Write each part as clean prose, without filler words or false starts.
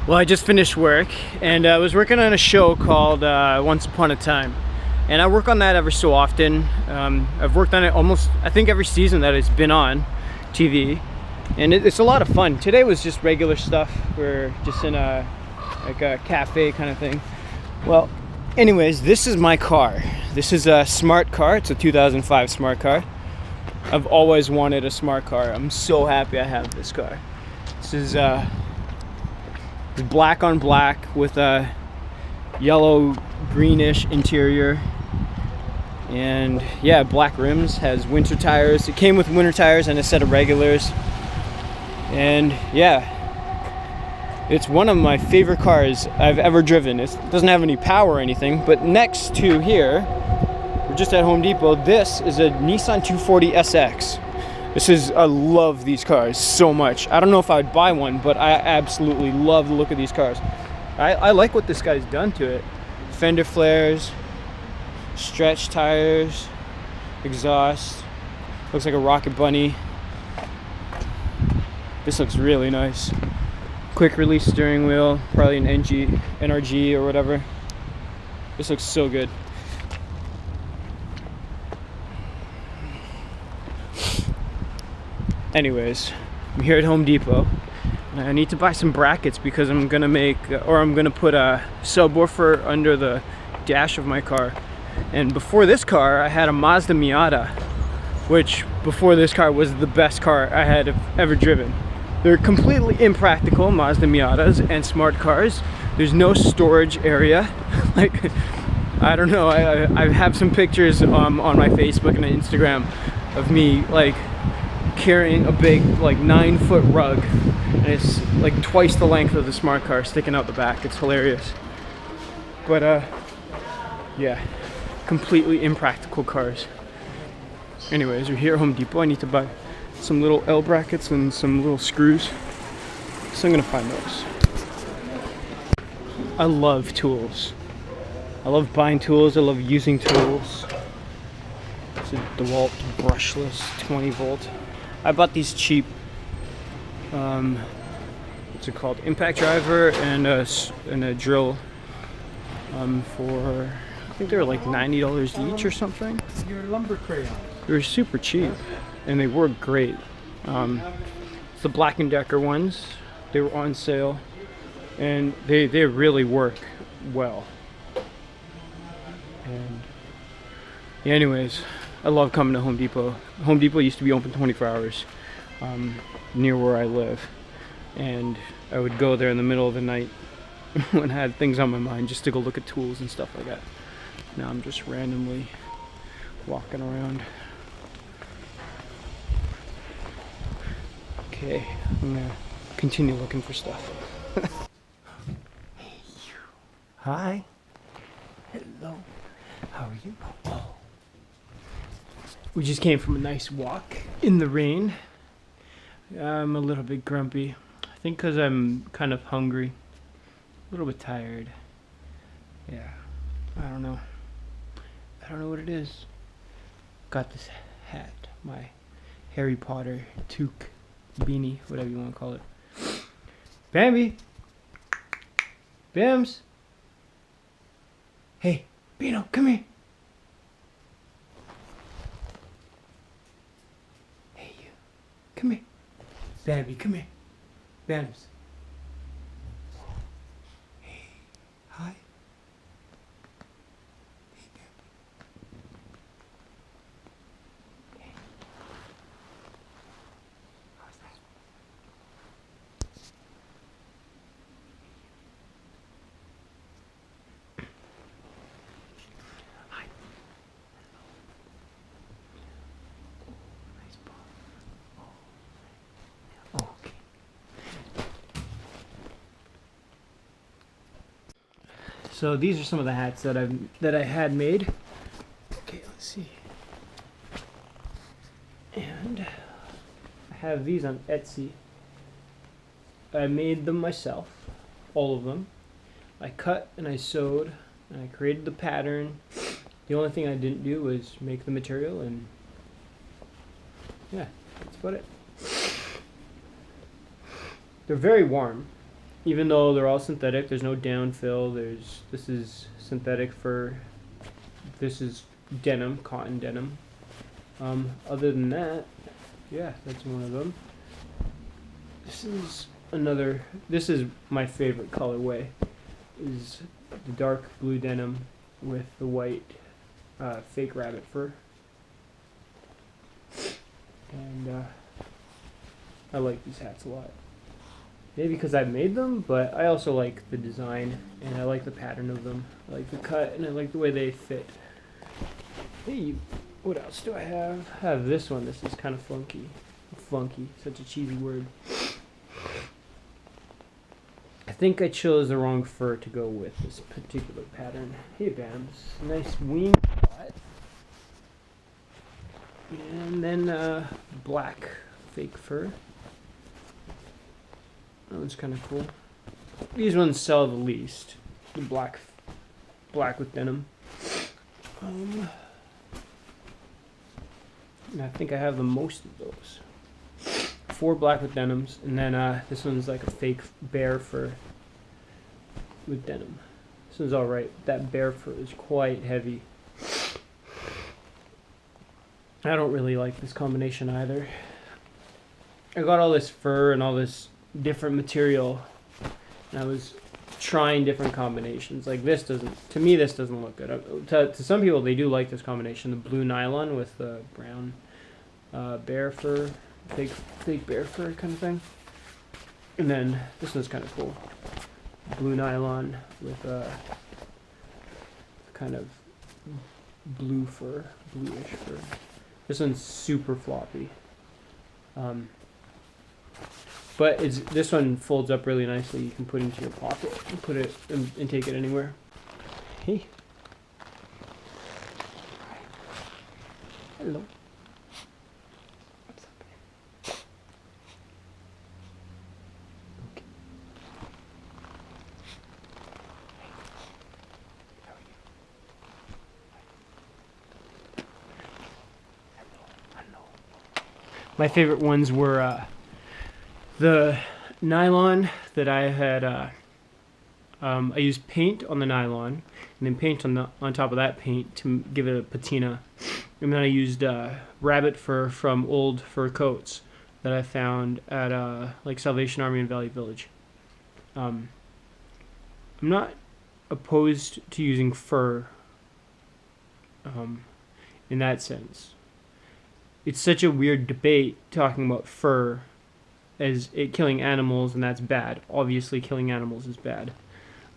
Well, I just finished work and I was working on a show called Once Upon a Time. And I work on that ever so often. I've worked on it almost, I think, every season that it's been on TV. And it's a lot of fun. Today was just regular stuff. We're just in a cafe kind of thing. Well, anyways, this is my car. This is a smart car. It's a 2005 smart car. I've always wanted a smart car. I'm so happy I have this car. This is black on black with a yellow greenish interior, and yeah, black rims. Has winter tires. It came with winter tires and a set of regulars, and yeah, it's one of my favorite cars I've ever driven. It doesn't have any power or anything, but next to here, we're just at Home Depot, this is a Nissan 240 SX. I love these cars so much. I don't know if I'd buy one, but I absolutely love the look of these cars. I like what this guy's done to it. Fender flares, stretch tires, exhaust. Looks like a Rocket Bunny. This looks really nice. Quick release steering wheel, probably an NRG or whatever. This looks so good. Anyways, I'm here at Home Depot and I need to buy some brackets because I'm gonna put a subwoofer under the dash of my car. And before this car, I had a Mazda Miata, which before this car was the best car I had ever driven. They're completely impractical, Mazda Miatas and smart cars. There's no storage area. Like, I don't know, I have some pictures on my Facebook and Instagram of me like carrying a big like 9-foot rug, and it's like twice the length of the smart car sticking out the back. It's hilarious. But yeah, completely impractical cars. Anyways, we're here at Home Depot. I need to buy some little L brackets and some little screws, so I'm gonna find those. I love tools. I love buying tools. I love using tools. It's a DeWalt brushless 20 volt. I bought these cheap, what's it called, impact driver and a drill for, I think they were like $90 each or something. Your lumber crayons. They were super cheap and they work great. It's the Black & Decker ones. They were on sale and they really work well. And yeah, anyways, I love coming to Home Depot. Home Depot used to be open 24 hours near where I live. And I would go there in the middle of the night when I had things on my mind just to go look at tools and stuff like that. Now I'm just randomly walking around. Okay, I'm gonna continue looking for stuff. Hey, you. Hi. Hello. How are you? Oh. We just came from a nice walk in the rain. I'm a little bit grumpy. I think because I'm kind of hungry. A little bit tired. Yeah, I don't know. I don't know what it is. Got this hat, my Harry Potter toque beanie, whatever you want to call it. Bambi! Bams! Hey, Bino, come here! Hey, you. Come here. Bambi, come here. Bams. Hey, hi. Hey, Bambi. Hey. How's that? Hi. Nice paw. Oh. Okay. So these are some of the hats that I had made. Okay, let's see. And I have these on Etsy. I made them myself, all of them. I cut and I sewed and I created the pattern. The only thing I didn't do was make the material, and yeah, that's about it. They're very warm. even though they're all synthetic, there's no downfill. This is synthetic fur. This is denim, cotton denim. Other than that, yeah, that's one of them. This is another. This is my favorite colorway. Is the dark blue denim with the white fake rabbit fur. And I like these hats a lot. Maybe because I made them, but I also like the design and I like the pattern of them. I like the cut and I like the way they fit. Hey, what else do I have? I have this one. This is kind of funky. Funky, such a cheesy word. I think I chose the wrong fur to go with this particular pattern. Hey, Bams. Nice wing spot. And then black fake fur. That one's kind of cool. These ones sell the least. The black with denim. And I think I have the most of those. 4 black with denims, and then this one's like a fake bear fur with denim. This one's alright. That bear fur is quite heavy. I don't really like this combination either. I got all this fur and all this different material, and I was trying different combinations. Like this doesn't, to me this doesn't look good. To some people they do like this combination, the blue nylon with the brown bear fur, fake bear fur kind of thing. And then this one's kind of cool. Blue nylon with kind of blue fur, bluish fur. This one's super floppy. But this one folds up really nicely. You can put it into your pocket and put it and take it anywhere. Hey. Hi. Hello. What's happening? Okay. How are you? Hello. My favorite ones were the nylon that I had. I used paint on the nylon, and then paint on top of that paint to give it a patina. And then I used rabbit fur from old fur coats that I found at like Salvation Army in Valley Village. I'm not opposed to using fur in that sense. It's such a weird debate talking about fur as it killing animals, and that's bad. Obviously, killing animals is bad.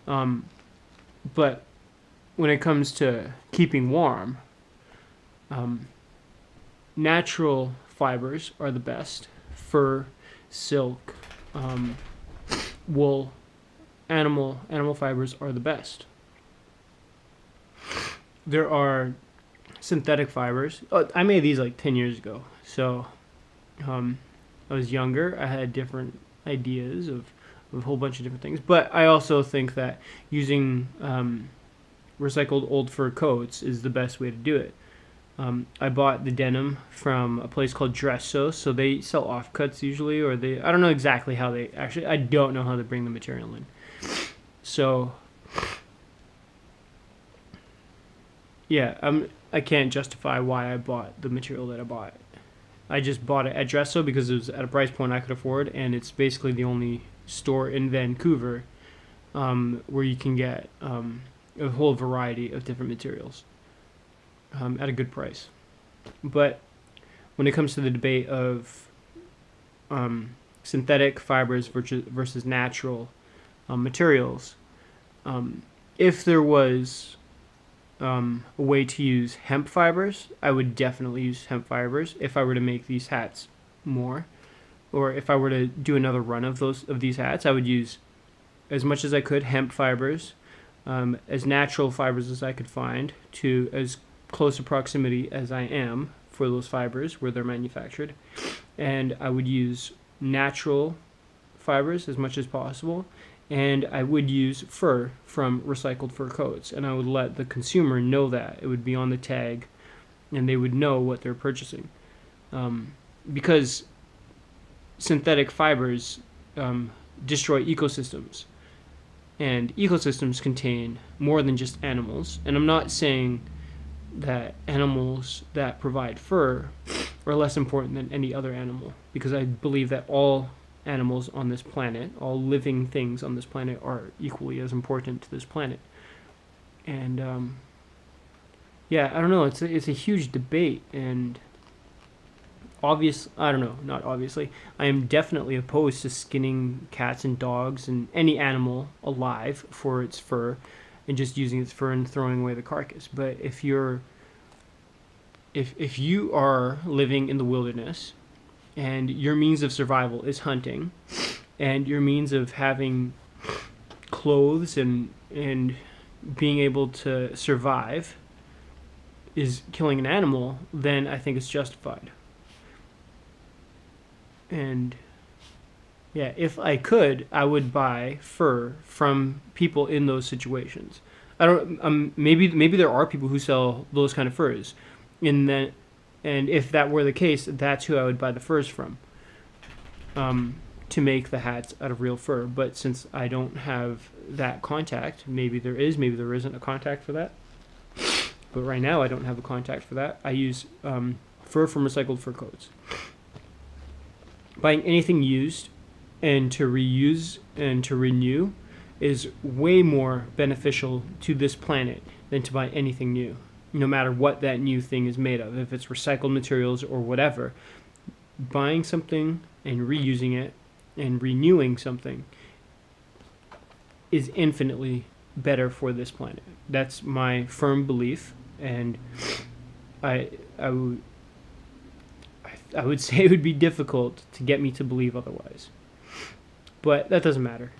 But when it comes to keeping warm, natural fibers are the best. Fur, silk, wool, animal fibers are the best. There are synthetic fibers. Oh, I made these like 10 years ago, so I was younger. I had different ideas of a whole bunch of different things, but I also think that using recycled old fur coats is the best way to do it. I bought the denim from a place called Dresso, so they sell offcuts usually, or I don't know exactly how they actually. I don't know how they bring the material in. So yeah, I can't justify why I bought the material that I bought. I just bought it at Dresso because it was at a price point I could afford, and it's basically the only store in Vancouver where you can get a whole variety of different materials at a good price. But when it comes to the debate of synthetic fibers versus natural materials, if there was a way to use hemp fibers, I would definitely use hemp fibers if I were to make these hats more, or if I were to do another run of these hats. I would use as much as I could hemp fibers, as natural fibers as I could find, to as close a proximity as I am for those fibers where they're manufactured, and I would use natural fibers as much as possible. And I would use fur from recycled fur coats, and I would let the consumer know that. It would be on the tag, and they would know what they're purchasing. Because synthetic fibers destroy ecosystems. And ecosystems contain more than just animals. And I'm not saying that animals that provide fur are less important than any other animal, because I believe that all animals on this planet, all living things on this planet, are equally as important to this planet. And yeah, I don't know. It's a huge debate, and I don't know, not obviously. I am definitely opposed to skinning cats and dogs and any animal alive for its fur, and just using its fur and throwing away the carcass. But if you are living in the wilderness, and your means of survival is hunting, and your means of having clothes and being able to survive is killing an animal, then I think it's justified. And yeah, if I could, I would buy fur from people in those situations. I don't. Maybe there are people who sell those kind of furs, and if that were the case, that's who I would buy the furs from. To make the hats out of real fur. But since I don't have that contact, maybe there is, maybe there isn't a contact for that. But right now I don't have a contact for that. I use fur from recycled fur coats. Buying anything used and to reuse and to renew is way more beneficial to this planet than to buy anything new, no matter what that new thing is made of. If it's recycled materials or whatever, buying something and reusing it and renewing something is infinitely better for this planet. That's my firm belief, and I would say it would be difficult to get me to believe otherwise. But that doesn't matter.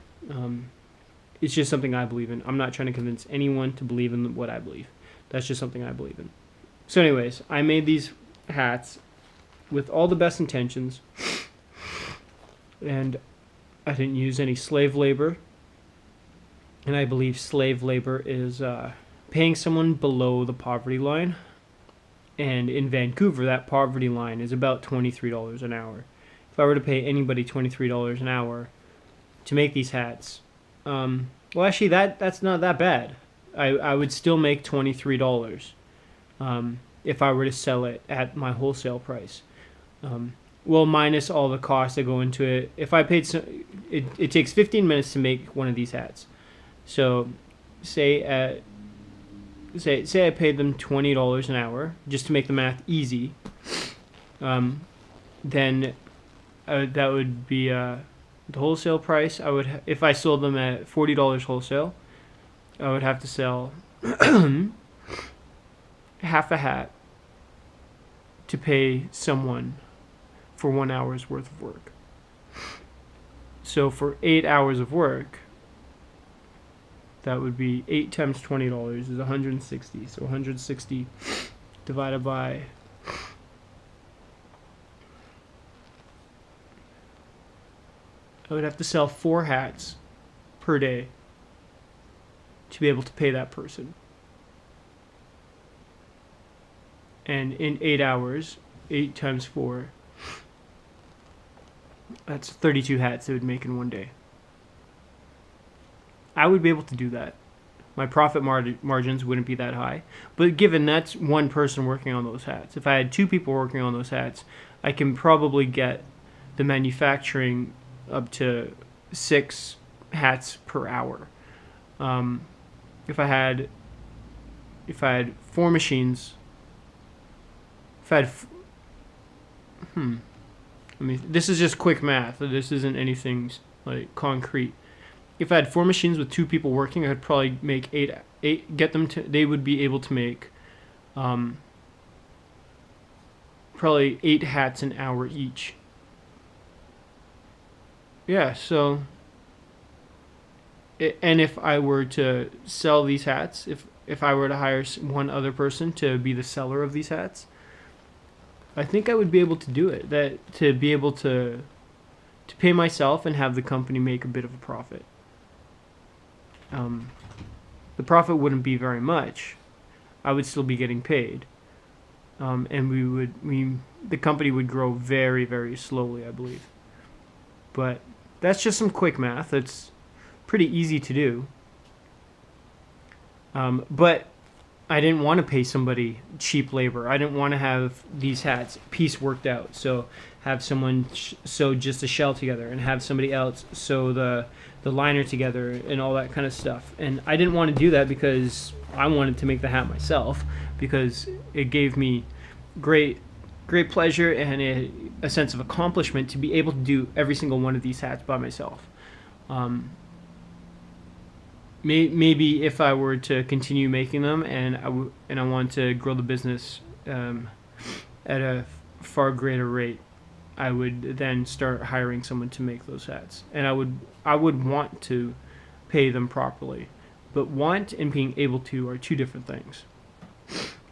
It's just something I believe in. I'm not trying to convince anyone to believe in what I believe. That's just something I believe in. So anyways, I made these hats with all the best intentions, and I didn't use any slave labor. And I believe slave labor is paying someone below the poverty line. And in Vancouver, that poverty line is about $23 an hour. If I were to pay anybody $23 an hour to make these hats, well, actually, that's not that bad. I would still make $23 if I were to sell it at my wholesale price. Well, minus all the costs that go into it. If I paid, it takes 15 minutes to make one of these hats. So, say I paid them $20 an hour, just to make the math easy. Then that would be the wholesale price. If I sold them at $40 wholesale, I would have to sell half a hat to pay someone for 1 hour's worth of work. So for 8 hours of work, that would be 8 times $20 is 160. So 160 divided by I would have to sell 4 hats per day to be able to pay that person. And in 8 hours, 8 times 4, that's 32 hats they would make in one day. I would be able to do that. My profit margins wouldn't be that high. But given that's one person working on those hats, if I had 2 people working on those hats, I can probably get the manufacturing up to 6 hats per hour. If I had 4 machines, this is just quick math. This isn't anything like concrete. If I had 4 machines with 2 people working, I could probably make 8. They would be able to make probably 8 hats an hour each. Yeah, so and if I were to sell these hats, if I were to hire one other person to be the seller of these hats, I think I would be able to do it. To be able to pay myself and have the company make a bit of a profit. The profit wouldn't be very much. I would still be getting paid, and the company would grow very, very slowly, I believe. But that's just some quick math. It's pretty easy to do. But I didn't want to pay somebody cheap labor. I didn't want to have these hats piece worked out. So have someone sew just a shell together and have somebody else sew the liner together and all that kind of stuff. And I didn't want to do that because I wanted to make the hat myself, because it gave me great pleasure and a sense of accomplishment to be able to do every single one of these hats by myself. Maybe if I were to continue making them and I want to grow the business at a far greater rate, I would then start hiring someone to make those hats, and I would want to pay them properly. But want and being able to are two different things.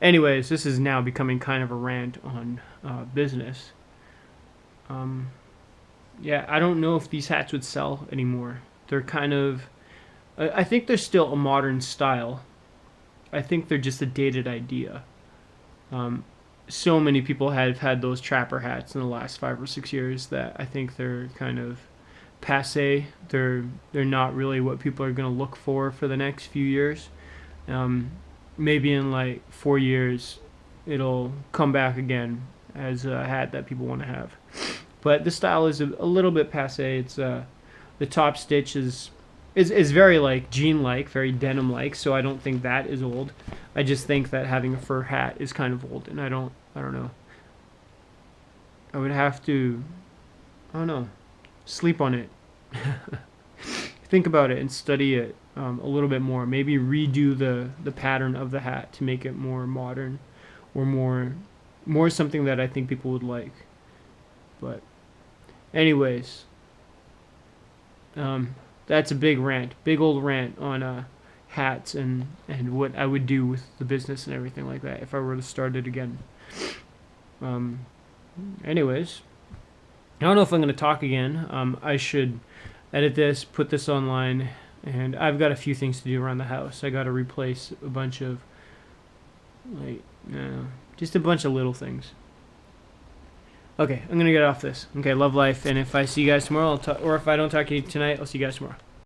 Anyways, this is now becoming kind of a rant on business. Yeah, I don't know if these hats would sell anymore. They're kind of... I think they're still a modern style. I think they're just a dated idea. So many people have had those trapper hats in the last 5 or 6 years that I think they're kind of passé. They're not really what people are going to look for the next few years. Maybe in like 4 years it'll come back again as a hat that people want to have. But the style is a little bit passé. It's the top stitch is very like jean-like, very denim-like, so I don't think that is old. I just think that having a fur hat is kind of old, and I don't know. I would have to, I don't know, sleep on it. Think about it and study it a little bit more. Maybe redo the pattern of the hat to make it more modern, or more something that I think people would like. But anyways, that's a big old rant on hats and what I would do with the business and everything like that if I were to start it again. Anyways, I don't know if I'm going to talk again. I should edit this, put this online, and I've got a few things to do around the house. I got to replace a bunch of, like, just a bunch of little things. Okay, I'm going to get off this. Okay, love life, and if I see you guys tomorrow, or if I don't talk to you tonight, I'll see you guys tomorrow.